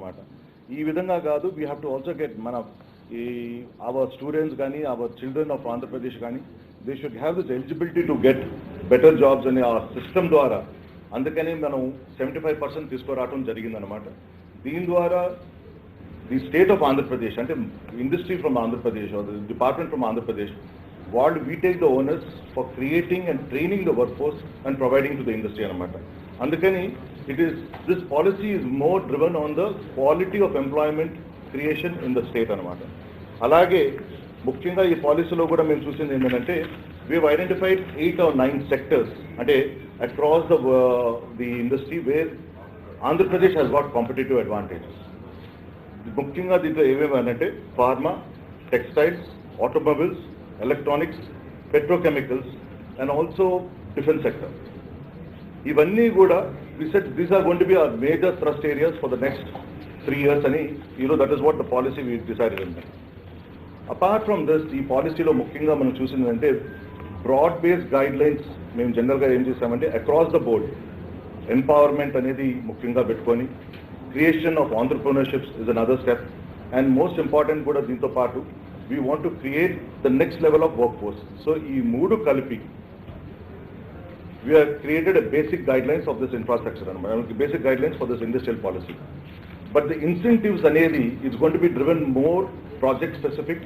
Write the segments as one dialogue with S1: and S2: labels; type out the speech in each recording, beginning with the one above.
S1: అనమాట. ఈ విధంగా కాదు, we have to also get మన అవర్ స్టూడెంట్స్ కానీ అవర్ చిల్డ్రన్ ఆఫ్ ఆంధ్రప్రదేశ్ కానీ they should have this eligibility to get better jobs అనే ఆ సిస్టమ్ ద్వారా అందుకని మనం 75% తీసుకురావడం జరిగిందనమాట. దీని ద్వారా ది స్టేట్ ఆఫ్ ఆంధ్రప్రదేశ్ అంటే industry from Andhra Pradesh department from Andhra Pradesh వాళ్ళు we take the owners for creating and training the work force and providing to the industry అనమాట. అందుకని this policy is more driven on the quality of employment creation in the state అనమాట. అలాగే ముఖ్యంగా ఈ పాలసీలో కూడా మేము చూసింది ఏంటంటే వీ ఐడెంటిఫైడ్ 8 or 9 సెక్టర్స్ అంటే across the industry where Andhra Pradesh has got competitive advantages. ముఖ్యంగా దీంట్లో ఏమేమి అంటే pharma, textiles, automobiles, electronics, petrochemicals and also defence sector. ఇవన్నీ కూడా we said these are going to be our major thrust areas for the next 3 years అని that is what the policy we decided on. Apart from this, ఈ పాలసీలో ముఖ్యంగా మనం చూసిందంటే broad based guide lines మేము జనరల్గా ఏం చేస్తామంటే అక్రాస్ ద బోర్డ్ ఎంపవర్మెంట్ అనేది ముఖ్యంగా పెట్టుకొని creation of entrepreneurships is another step and most important కూడా దీంతో పాటు we want to create the next level of work force. So ఈ మూడు కలిపి we have created a basic guidelines of this infrastructure, basic guidelines for this industrial policy. But the incentives anedi is going to be driven more project specific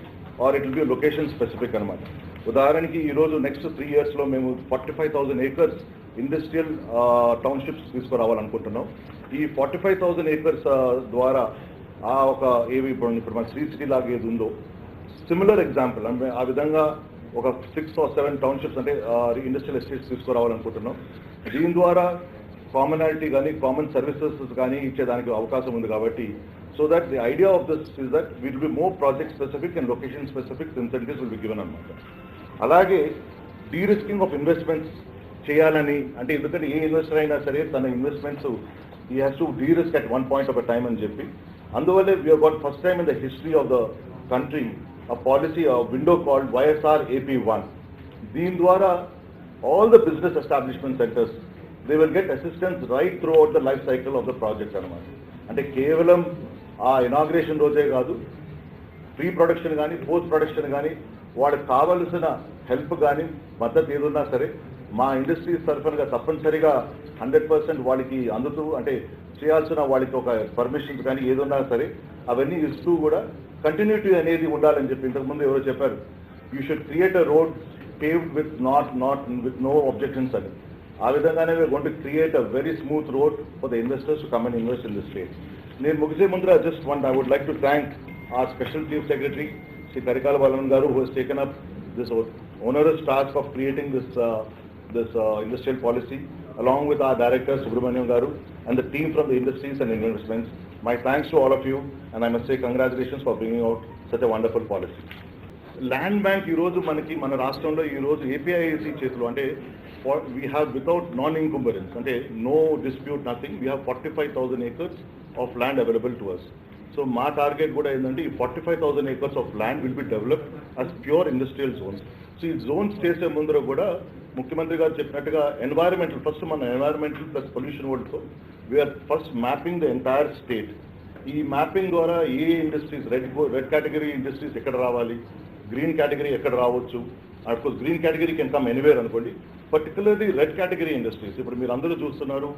S1: or it will be location specific anamata. Udaharaniki ee roju next 3 years lo memu 45,000 acres industrial townships తీసుకురావాలనుకుంటున్నాం. ఈ 45,000 acres ద్వారా ఆ ఒక ఏవి ఇప్పుడు మన Shri city లాగా ఏది ఉందో సిమిలర్ ఎగ్జాంపుల్ అంటే ఆ విధంగా ఒక 6 or 7 టౌన్షిప్స్ అంటే ఇండస్ట్రియల్ ఎస్టేట్స్ తీసుకురావాలనుకుంటున్నాం. దీని ద్వారా కామనాలిటీ కానీ కామన్ సర్వీసెస్ కానీ ఇచ్చేదానికి అవకాశం ఉంది కాబట్టి so that the idea of this is that will be more project specific and location specific incentives will be given అనమాట. అలాగే డీరిస్కింగ్ ఆఫ్ ఇన్వెస్ట్మెంట్స్ చేయాలని అంటే ఎందుకంటే ఏ ఇన్వెస్టర్ అయినా సరే తన ఇన్వెస్ట్మెంట్స్ ఈ has to derisk at one point of a time అని చెప్పి అందువల్లే we have got first time in the history of the country a policy, a window called YSR AP1. దీని ద్వారా all the business establishment centers, they will get assistance right throughout the life cycle of the project అనమాట. అంటే కేవలం ఆ inauguration రోజే కాదు, pre production కానీ post production కానీ వాడికి కావలసిన హెల్ప్ కానీ మద్దతు ఏదున్నా సరే మా ఇండస్ట్రీస్ తరఫునగా తప్పనిసరిగా 100% వాళ్ళకి అందుతూ అంటే చేయాల్సిన వాళ్ళకి ఒక పర్మిషన్స్ కానీ ఏదున్నా సరే అవన్నీ ఇస్తూ కూడా కంటిన్యూటీ అనేది ఉండాలని చెప్పి ఇంతకుముందు ఎవరో చెప్పారు, you should create a road paved with with no objections అని. ఆ విధంగానే we are going to create a very smooth road for the investors to come and invest in this state. నేను ముగిసే ముందర just I would like to thank our special chief secretary Sri Karikala Balan Garu, who has taken up this onerous task of creating this industrial policy along with our director Subramaniam Garu and the team from the industries and investments. My thanks to all of you and I must say congratulations for bringing out such a wonderful policy. Land bank ee roju manaki mana rashtramlo ee roju APIC చేతులు అంటే we have without non encumbrance ante no dispute nothing, we have 45,000 acres of land available to us. So మా target కూడా ఏంటంటే ఈ 45,000 acres of land will be developed as pure industrial zones. So ఈ zones చేసే ముందర కూడా ముఖ్యమంత్రి గారు చెప్పినట్టుగా ఎన్వైరన్మెంటల్ ఫస్ట్ మన ఎన్వైరన్మెంటల్ ప్లస్ పొల్యూషన్ వరల్డ్తో we are first mapping the entire state. ఈ మ్యాపింగ్ ద్వారా ఏ ఇండస్ట్రీస్ రెడ్ కేటగిరీ ఇండస్ట్రీస్ ఎక్కడ రావాలి, గ్రీన్ కేటగిరీ ఎక్కడ రావచ్చు, of course green category can come anywhere అనుకోండి, పర్టికులర్లీ రెడ్ కేటగిరీ ఇండస్ట్రీస్ ఇప్పుడు మీరు అందరూ చూస్తున్నారు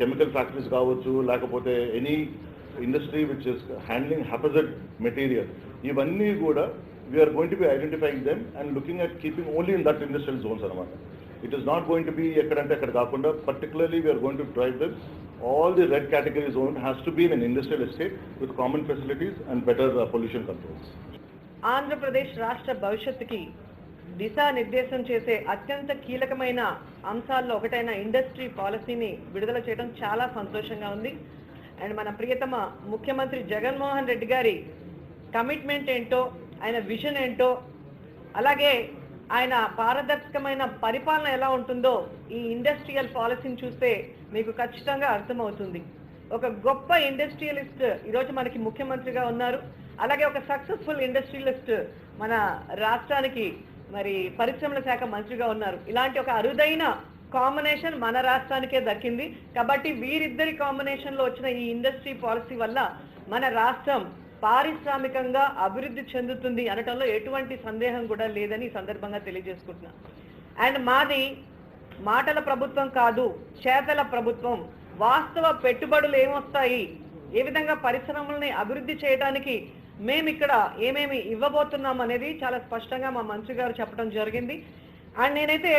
S1: కెమికల్ ఫ్యాక్టరీస్ కావచ్చు లేకపోతే any industry which is handling haphazard material, ఇవన్నీ కూడా we are going to be identifying them and looking at keeping only in that industrial zones anamata. It is not going to be ekkadante akkada kaakunda, particularly we are going to drive them all the red category zone has to be in an industrial estate with common facilities and better pollution controls.
S2: Andhra Pradesh రాష్ట్ర భవిష్యత్తుకి దిశానిర్దేశం చేసే అత్యంత కీలకమైన అంశాల్లో ఒకటైన industry పాలసీని విడుదల చేయడం చాలా సంతోషంగా ఉంది. అండ్ మన ప్రియతమ ముఖ్యమంత్రి జగన్మోహన్ రెడ్డి గారి కమిట్మెంట్ ఏంటో, ఆయన విజన్ ఏంటో, అలాగే ఆయన పారదర్శకమైన పరిపాలన ఎలా ఉంటుందో ఈ ఇండస్ట్రియల్ పాలసీని చూస్తే మీకు ఖచ్చితంగా అర్థమవుతుంది. ఒక గొప్ప ఇండస్ట్రియలిస్ట్ ఈరోజు మనకి ముఖ్యమంత్రిగా ఉన్నారు. అలాగే ఒక సక్సెస్ఫుల్ ఇండస్ట్రియలిస్ట్ మన రాష్ట్రానికి మరి పరిశ్రమల శాఖ మంత్రిగా ఉన్నారు. ఇలాంటి ఒక అరుదైన కాంబినేషన్ మన రాష్ట్రానికే దక్కింది. కాబట్టి వీరిద్దరి కాంబినేషన్ లో వచ్చిన ఈ ఇండస్ట్రీ పాలసీ వల్ల మన రాష్ట్రం పారిశ్రామికంగా అభివృద్ధి చెందుతుంది అనటంలో ఎటువంటి సందేహం కూడా లేదని ఈ సందర్భంగా తెలియజేసుకుంటున్నా. అండ్ మాది మాటల ప్రభుత్వం కాదు, చేతల ప్రభుత్వం. వాస్తవ పెట్టుబడులు ఏమొస్తాయి, ఏ విధంగా పరిశ్రమల్ని అభివృద్ధి చేయడానికి మేము ఇక్కడ ఏమేమి ఇవ్వబోతున్నాం అనేది చాలా స్పష్టంగా మా మంత్రి గారు చెప్పడం జరిగింది. అండ్ నేనైతే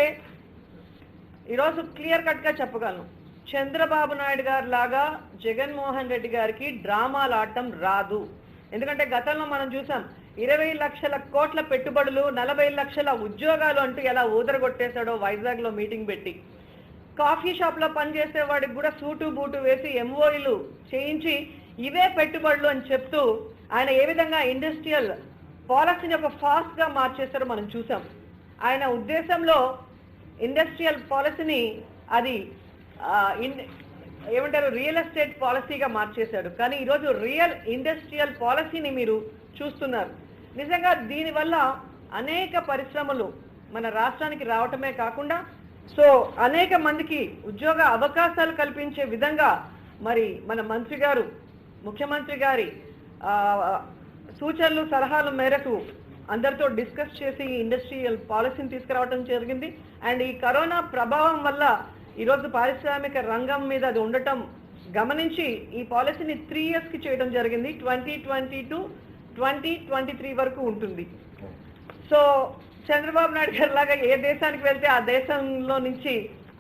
S2: ఈరోజు క్లియర్ కట్ గా చెప్పగలను, చంద్రబాబు నాయుడు గారు లాగా జగన్మోహన్ రెడ్డి గారికి డ్రామాలు ఆడటం రాదు. ఎందుకంటే గతంలో మనం చూసాం 20 లక్షల కోట్ల పెట్టుబడులు, 40 లక్షల ఉద్యోగాలు అంటూ ఎలా ఊదరగొట్టేశాడో వైజాగ్ లో మీటింగ్ పెట్టి. కాఫీ షాప్ లో పనిచేసే వాడికి కూడా సూటు బూటు వేసి ఎంఓఈలు చేయించి ఇవే పెట్టుబడులు అని చెప్తూ ఆయన ఏ విధంగా ఇండస్ట్రియల్ పాలసీని ఒక ఫాస్ట్ గా మార్చేస్తారో మనం చూసాం. ఆయన ఉద్దేశంలో ఇండస్ట్రియల్ పాలసీని అది ఏమంటారు రియల్ ఎస్టేట్ పాలసీగా మార్చేశాడు. కానీ ఈరోజు రియల్ ఇండస్ట్రియల్ పాలసీని మీరు చూస్తున్నారు. నిజంగా దీనివల్ల అనేక పరిశ్రమలు మన రాష్ట్రానికి రావటమే కాకుండా సో అనేక మందికి ఉద్యోగ అవకాశాలు కల్పించే విధంగా మరి మన మంత్రి గారు, ముఖ్యమంత్రి గారి సూచనలు సలహాల మేరకు అందరితో డిస్కస్ చేసి ఇండస్ట్రియల్ పాలసీని తీసుకురావడం జరిగింది. అండ్ ఈ కరోనా ప్రభావం వల్ల ఈరోజు పారిశ్రామిక రంగం మీద అది ఉండటం గమనించి ఈ పాలసీని 3 years కి చేయడం జరిగింది. 2022 2023 వరకు ఉంటుంది. సో చంద్రబాబు నాయుడు గారు లాగా ఏ దేశానికి వెళ్తే ఆ దేశంలో నుంచి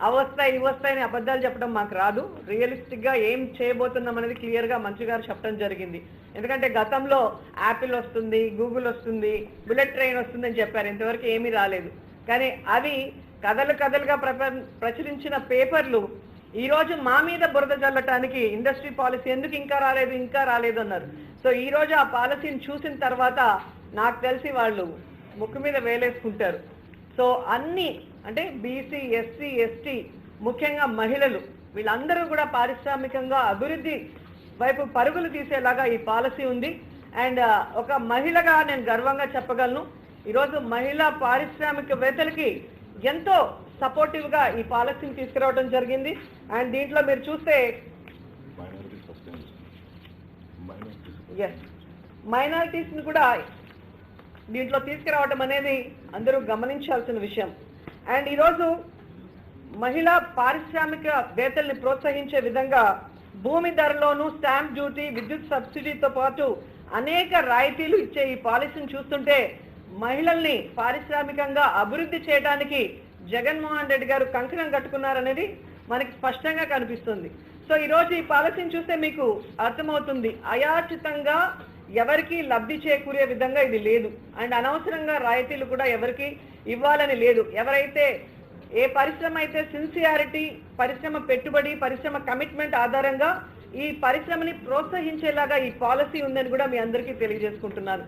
S2: అవస్థాయి ఇవస్తాయని అబద్ధాలు చెప్పడం మాకు రాదు. రియలిస్టిక్ గా ఏం చేయబోతున్నాం అనేది క్లియర్ గా మంత్రి గారు చెప్పడం జరిగింది. ఎందుకంటే గతంలో యాపిల్ వస్తుంది, గూగుల్ వస్తుంది, బుల్లెట్ ట్రైన్ వస్తుంది అని చెప్పారు, ఇంతవరకు ఏమీ రాలేదు. కానీ అవి కథలుగా ప్రచురించిన పేపర్లు ఈ రోజు మా మీద బురద జల్లటానికి ఇండస్ట్రీ పాలసీ ఎందుకు ఇంకా రాలేదు అన్నారు. సో ఈ రోజు ఆ పాలసీని చూసిన తర్వాత నాకు తెలిసి వాళ్ళు ముక్కు మీద వేలేసుకుంటారు. సో అన్ని అంటే బీసీ, ఎస్సీ, ఎస్టీ, ముఖ్యంగా మహిళలు వీళ్ళందరూ కూడా పారిశ్రామికంగా అభివృద్ధి వైపు పరుగులు తీసేలాగా ఈ పాలసీ ఉంది. అండ్ ఒక మహిళగా నేను గర్వంగా చెప్పగలను, ఈరోజు మహిళా పారిశ్రామికవేత్తలకి ఎంతో సపోర్టివ్ గా ఈ పాలసీని తీసుకురావడం జరిగింది. అండ్ దీంట్లో మీరు చూస్తే మైనారిటీస్ ని కూడా దీంట్లో తీసుకురావడం అనేది అందరూ గమనించాల్సిన విషయం. అండ్ ఈరోజు మహిళా పారిశ్రామికవేత్తల్ని ప్రోత్సహించే విధంగా భూమి ధరలోనూ స్టాంప్ డ్యూటీ, విద్యుత్ సబ్సిడీతో పాటు అనేక రాయితీలు ఇచ్చే ఈ పాలసీని చూస్తుంటే మహిళల్ని పారిశ్రామికంగా అభివృద్ధి చేయడానికి జగన్మోహన్ రెడ్డి గారు కంకణం కట్టుకున్నారనేది మనకి స్పష్టంగా కనిపిస్తుంది. సో ఈరోజు ఈ పాలసీని చూస్తే మీకు అర్థమవుతుంది, అయాచితంగా ఎవరికి లబ్ధి చేకూరే విధంగా ఇది లేదు. అండ్ అనవసరంగా రాయితీలు కూడా ఎవరికి ఇవ్వాలని లేదు. ఎవరైతే ఏ పరిశ్రమ అయితే సిన్సియారిటీ, పరిశ్రమ పెట్టుబడి, పరిశ్రమ కమిట్మెంట్ ఆధారంగా ఈ పరిశ్రమని ప్రోత్సహించేలాగా ఈ పాలసీ ఉందని కూడా మీ అందరికీ తెలియజేసుకుంటున్నాను.